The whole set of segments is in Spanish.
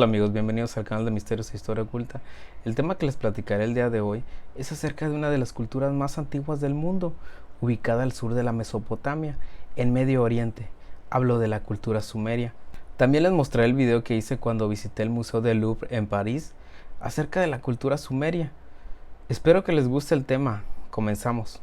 Hola amigos, bienvenidos al canal de Misterios e Historia Oculta. El tema que les platicaré el día de hoy es acerca de una de las culturas más antiguas del mundo, ubicada al sur de la Mesopotamia, en Medio Oriente. Hablo de la cultura sumeria. También les mostraré el video que hice cuando visité el Museo del Louvre en París, acerca de la cultura sumeria. Espero que les guste el tema. Comenzamos.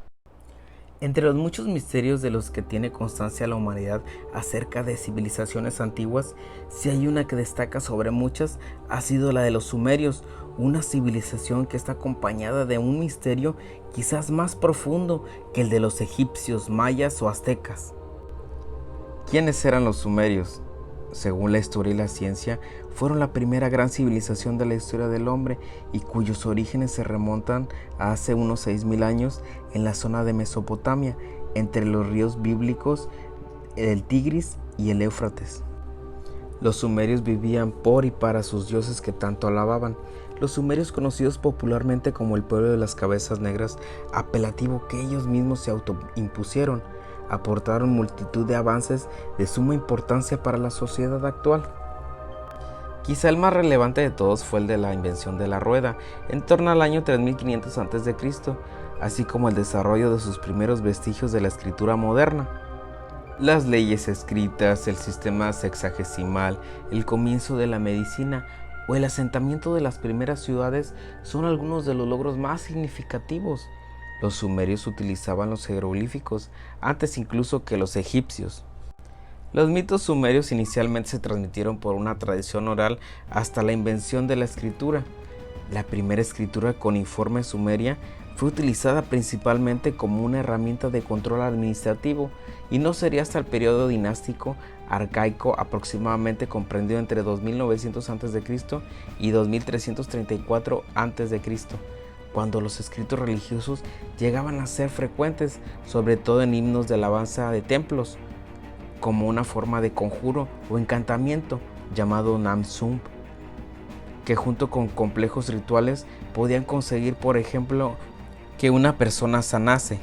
Entre los muchos misterios de los que tiene constancia la humanidad acerca de civilizaciones antiguas, si hay una que destaca sobre muchas, ha sido la de los sumerios, una civilización que está acompañada de un misterio quizás más profundo que el de los egipcios, mayas o aztecas. ¿Quiénes eran los sumerios? Según la historia y la ciencia, fueron la primera gran civilización de la historia del hombre y cuyos orígenes se remontan a hace unos 6000 años en la zona de Mesopotamia, entre los ríos bíblicos, el Tigris y el Éufrates. Los sumerios vivían por y para sus dioses que tanto alababan. Los sumerios, conocidos popularmente como el pueblo de las cabezas negras, apelativo que ellos mismos se autoimpusieron, aportaron multitud de avances de suma importancia para la sociedad actual. Quizá el más relevante de todos fue el de la invención de la rueda, en torno al año 3500 a.C., así como el desarrollo de sus primeros vestigios de la escritura moderna. Las leyes escritas, el sistema sexagesimal, el comienzo de la medicina o el asentamiento de las primeras ciudades son algunos de los logros más significativos. Los sumerios utilizaban los jeroglíficos antes incluso que los egipcios. Los mitos sumerios inicialmente se transmitieron por una tradición oral hasta la invención de la escritura. La primera escritura cuneiforme sumeria fue utilizada principalmente como una herramienta de control administrativo y no sería hasta el periodo dinástico arcaico, aproximadamente comprendido entre 2900 a.C. y 2334 a.C., cuando los escritos religiosos llegaban a ser frecuentes, sobre todo en himnos de alabanza de templos, como una forma de conjuro o encantamiento llamado Namsum, que junto con complejos rituales podían conseguir, por ejemplo, que una persona sanase.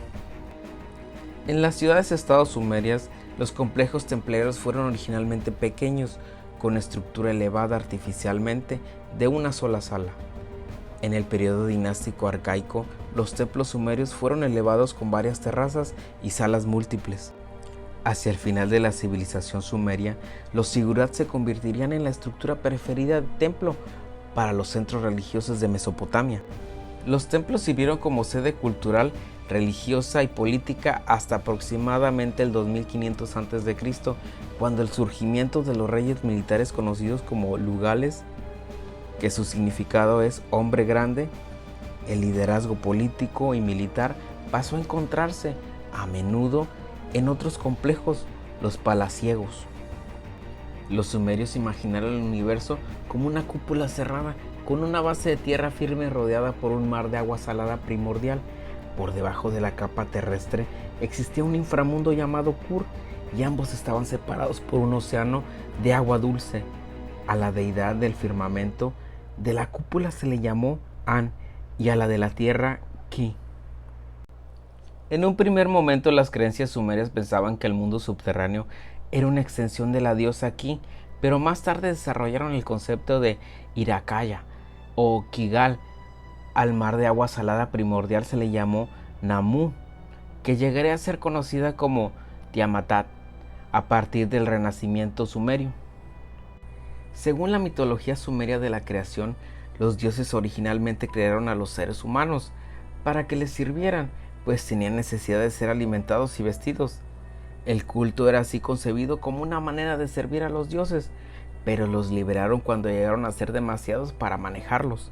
En las ciudades-estados sumerias, los complejos templarios fueron originalmente pequeños, con estructura elevada artificialmente de una sola sala. En el periodo dinástico arcaico, los templos sumerios fueron elevados con varias terrazas y salas múltiples. Hacia el final de la civilización sumeria, los zigurats se convertirían en la estructura preferida de templo para los centros religiosos de Mesopotamia. Los templos sirvieron como sede cultural, religiosa y política hasta aproximadamente el 2500 a.C., cuando el surgimiento de los reyes militares conocidos como Lugales, que su significado es hombre grande, el liderazgo político y militar pasó a encontrarse a menudo en otros complejos, los palaciegos. Los sumerios imaginaron el universo como una cúpula cerrada con una base de tierra firme rodeada por un mar de agua salada primordial. Por debajo de la capa terrestre existía un inframundo llamado Kur y ambos estaban separados por un océano de agua dulce. A la deidad del firmamento de la cúpula se le llamó An y a la de la tierra Ki. En un primer momento las creencias sumerias pensaban que el mundo subterráneo era una extensión de la diosa Ki, pero más tarde desarrollaron el concepto de Irakaya o Kigal. Al mar de agua salada primordial se le llamó Namu, que llegaría a ser conocida como Tiamatat a partir del renacimiento sumerio. Según la mitología sumeria de la creación, los dioses originalmente crearon a los seres humanos para que les sirvieran, pues tenían necesidad de ser alimentados y vestidos. El culto era así concebido como una manera de servir a los dioses, pero los liberaron cuando llegaron a ser demasiados para manejarlos.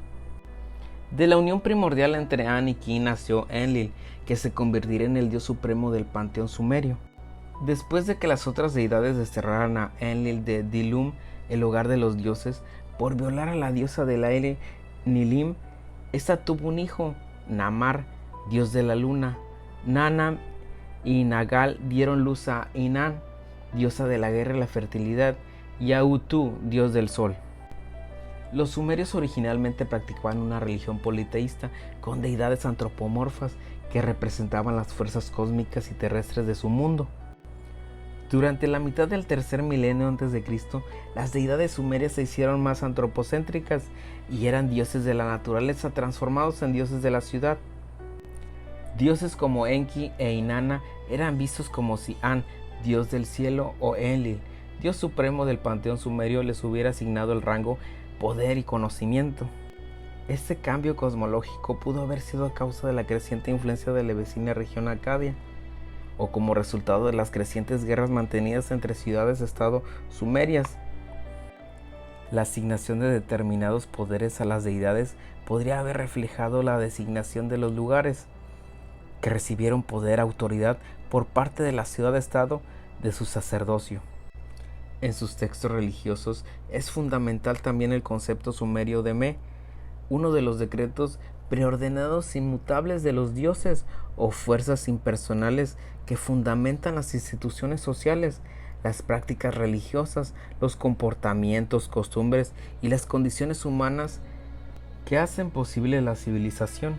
De la unión primordial entre An y Ki nació Enlil, que se convertiría en el dios supremo del panteón sumerio. Después de que las otras deidades desterraran a Enlil de Dilum, el hogar de los dioses, por violar a la diosa del aire Nilim, esta tuvo un hijo, Namar, dios de la luna. Nanam y Nagal dieron luz a Inan, diosa de la guerra y la fertilidad, y a Utu, dios del sol. Los sumerios originalmente practicaban una religión politeísta con deidades antropomorfas que representaban las fuerzas cósmicas y terrestres de su mundo. Durante la mitad del tercer milenio a.C., las deidades sumerias se hicieron más antropocéntricas y eran dioses de la naturaleza transformados en dioses de la ciudad. Dioses como Enki e Inanna eran vistos como si An, dios del cielo, o Enlil, dios supremo del panteón sumerio, les hubiera asignado el rango, poder y conocimiento. Este cambio cosmológico pudo haber sido a causa de la creciente influencia de la vecina región Acadia, o como resultado de las crecientes guerras mantenidas entre ciudades-estado sumerias. La asignación de determinados poderes a las deidades podría haber reflejado la designación de los lugares que recibieron poder, autoridad por parte de la ciudad-estado de su sacerdocio. En sus textos religiosos es fundamental también el concepto sumerio de Me, uno de los decretos preordenados inmutables de los dioses o fuerzas impersonales que fundamentan las instituciones sociales, las prácticas religiosas, los comportamientos, costumbres y las condiciones humanas que hacen posible la civilización.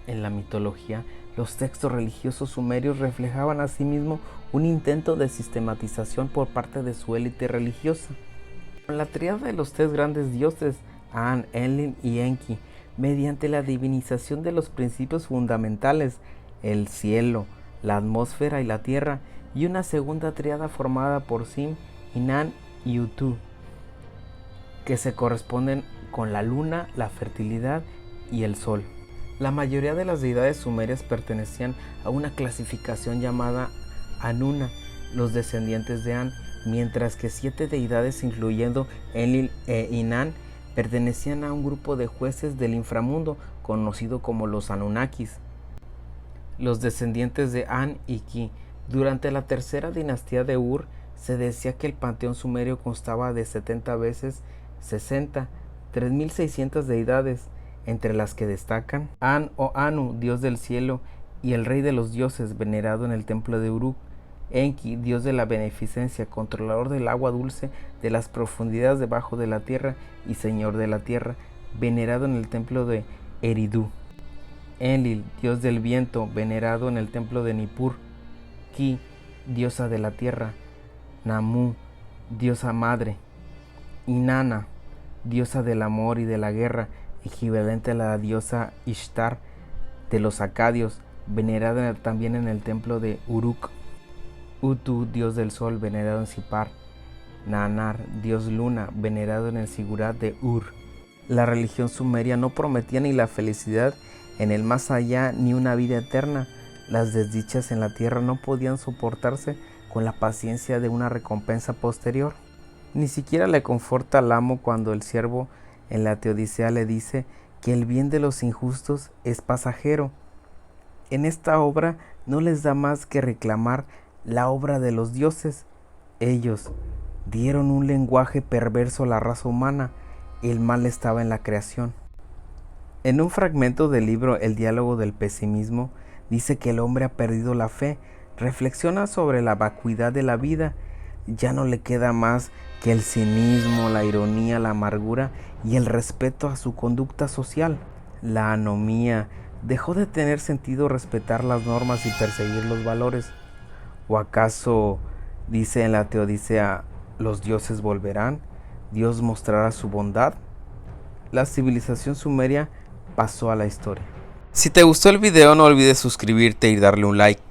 En la mitología, los textos religiosos sumerios reflejaban asimismo un intento de sistematización por parte de su élite religiosa. Con la tríada de los tres grandes dioses, An, Enlil y Enki, mediante la divinización de los principios fundamentales, el cielo, la atmósfera y la tierra, y una segunda tríada formada por Sim, Inan y Utu, que se corresponden con la luna, la fertilidad y el sol. La mayoría de las deidades sumerias pertenecían a una clasificación llamada Anuna, los descendientes de An, mientras que 7 deidades, incluyendo Enlil e Inan, pertenecían a un grupo de jueces del inframundo conocido como los Anunnakis. Los descendientes de An y Ki. Durante la tercera dinastía de Ur, se decía que el panteón sumerio constaba de 70 veces 60, 3600 deidades, entre las que destacan An o Anu, dios del cielo y el rey de los dioses, venerado en el templo de Uruk; Enki, dios de la beneficencia, controlador del agua dulce de las profundidades debajo de la tierra y señor de la tierra, venerado en el templo de Eridu; Enlil, dios del viento, venerado en el templo de Nippur; Ki, diosa de la tierra; Namu, diosa madre; Inanna, diosa del amor y de la guerra, equivalente a la diosa Ishtar de los acadios, venerada también en el templo de Uruk; Utu, dios del sol, venerado en Sippar; Nannar, dios luna, venerado en el Sigurat de Ur. La religión sumeria no prometía ni la felicidad en el más allá ni una vida eterna. Las desdichas en la tierra no podían soportarse con la paciencia de una recompensa posterior. Ni siquiera le conforta al amo cuando el siervo en la Teodicea le dice que el bien de los injustos es pasajero. En esta obra no les da más que reclamar la obra de los dioses. Ellos dieron un lenguaje perverso a la raza humana. El mal estaba en la creación. En un fragmento del libro El diálogo del pesimismo, dice que el hombre ha perdido la fe, reflexiona sobre la vacuidad de la vida, ya no le queda más que el cinismo, la ironía, la amargura y el respeto a su conducta social. La anomía dejó de tener sentido respetar las normas y perseguir los valores. ¿O acaso, dice en la Teodicea, los dioses volverán? ¿Dios mostrará su bondad? La civilización sumeria pasó a la historia. Si te gustó el video, no olvides suscribirte y darle un like.